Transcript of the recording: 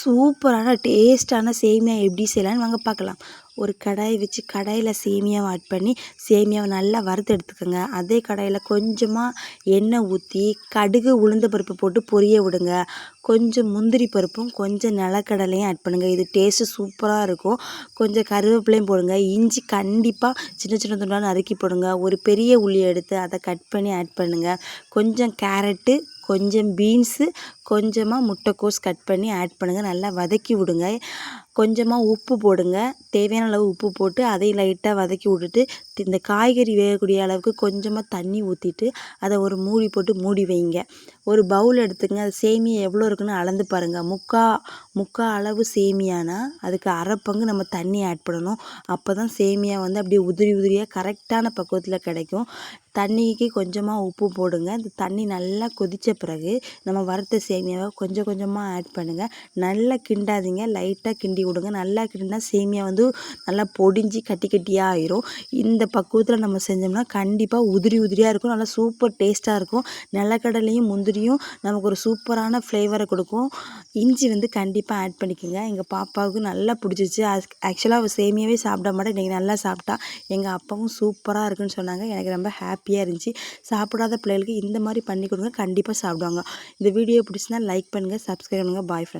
சூப்பரான டேஸ்ட்டான சேமியா எப்படி செய்யலான்னு வாங்க பார்க்கலாம். ஒரு கடாய் வச்சு கடாயில் சேமியாவை ஆட் பண்ணி சேமியாவை நல்லா வறுத்து எடுத்துக்கோங்க. அதே கடாயில் கொஞ்சமாக எண்ணெய் ஊற்றி கடுகு உளுந்த பருப்பு போட்டு பொரிய விடுங்க. கொஞ்சம் முந்திரி பருப்பும் கொஞ்சம் நிலக்கடலையும் ஆட் பண்ணுங்கள். இது டேஸ்ட்டு சூப்பராக இருக்கும். கொஞ்சம் கருவேப்பிலையும் போடுங்க. இஞ்சி கண்டிப்பாக சின்ன சின்ன துண்டாக நறுக்கி போடுங்க. ஒரு பெரிய உள்ளி எடுத்து அதை கட் பண்ணி ஆட் பண்ணுங்கள். கொஞ்சம் கேரட்டு, கொஞ்சம் பீன்ஸு, கொஞ்சமாக முட்டைக்கோஸ் கட் பண்ணி ஆட் பண்ணுங்கள். நல்லா வதக்கி விடுங்க. கொஞ்சமாக உப்பு போடுங்க. தேவையான அளவு உப்பு போட்டு அதையும் லைட்டாக வதக்கி விட்டுட்டு இந்த காய்கறி வேகக்கூடிய அளவுக்கு கொஞ்சமாக தண்ணி ஊற்றிட்டு அதை ஒரு மூடி போட்டு மூடி வைங்க. ஒரு பவுல் எடுத்துங்க. அது சேமியா எவ்வளோ இருக்குன்னு அளந்து பாருங்கள். முக்கா அளவு சேமியானா அதுக்கு அரை பங்கு நம்ம தண்ணி ஆட் பண்ணணும். அப்போ தான் சேமியா வந்து அப்படியே உதிரி உதிரியாக கரெக்டான பக்குவத்தில் கிடைக்கும். தண்ணிக்கு கொஞ்சமாக உப்பு போடுங்க. இந்த தண்ணி நல்லா கொதித்த பிறகு நம்ம வறுத்த சேமியாவை கொஞ்சம் கொஞ்சமாக ஆட் பண்ணுங்கள். நல்லா கிண்டாதீங்க, லைட்டாக கிண்டி விடுங்க. நல்லா கிண்டினா சேமியா வந்து நல்லா பொடிஞ்சு கட்டி கட்டியாக ஆயிரும். இந்த பக்குவத்தில் நம்ம செஞ்சோம்னா கண்டிப்பாக உதிரி உதிரியாக இருக்கும். நல்லா சூப்பர் டேஸ்ட்டாக இருக்கும். நிலக்கடலையும் முந்திரியும் நமக்கு ஒரு சூப்பரான ஃப்ளேவரை கொடுக்கும். இஞ்சி வந்து கண்டிப்பாக ஆட் பண்ணிக்கோங்க. எங்கள் பாப்பாவுக்கு நல்லா பிடிச்சிச்சு. ஆக்சுவலாக அவள் சேமியாவே சாப்பிட மாட்டேன், இன்றைக்கி நல்லா சாப்பிட்டா. எங்கள் அப்பாவும் சூப்பராக இருக்குன்னு சொன்னாங்க. எனக்கு ரொம்ப ஹாப்பியாக இருந்துச்சு. சாப்பிடாத பிள்ளைகளுக்கு இந்த மாதிரி பண்ணி கொடுங்க, கண்டிப்பாக சாப்பிடுவாங்க. இந்த வீடியோ பிடிச்சினா லைக் பண்ணுங்கள், சப்ஸ்கிரைப் பண்ணுங்கள். Bye friends.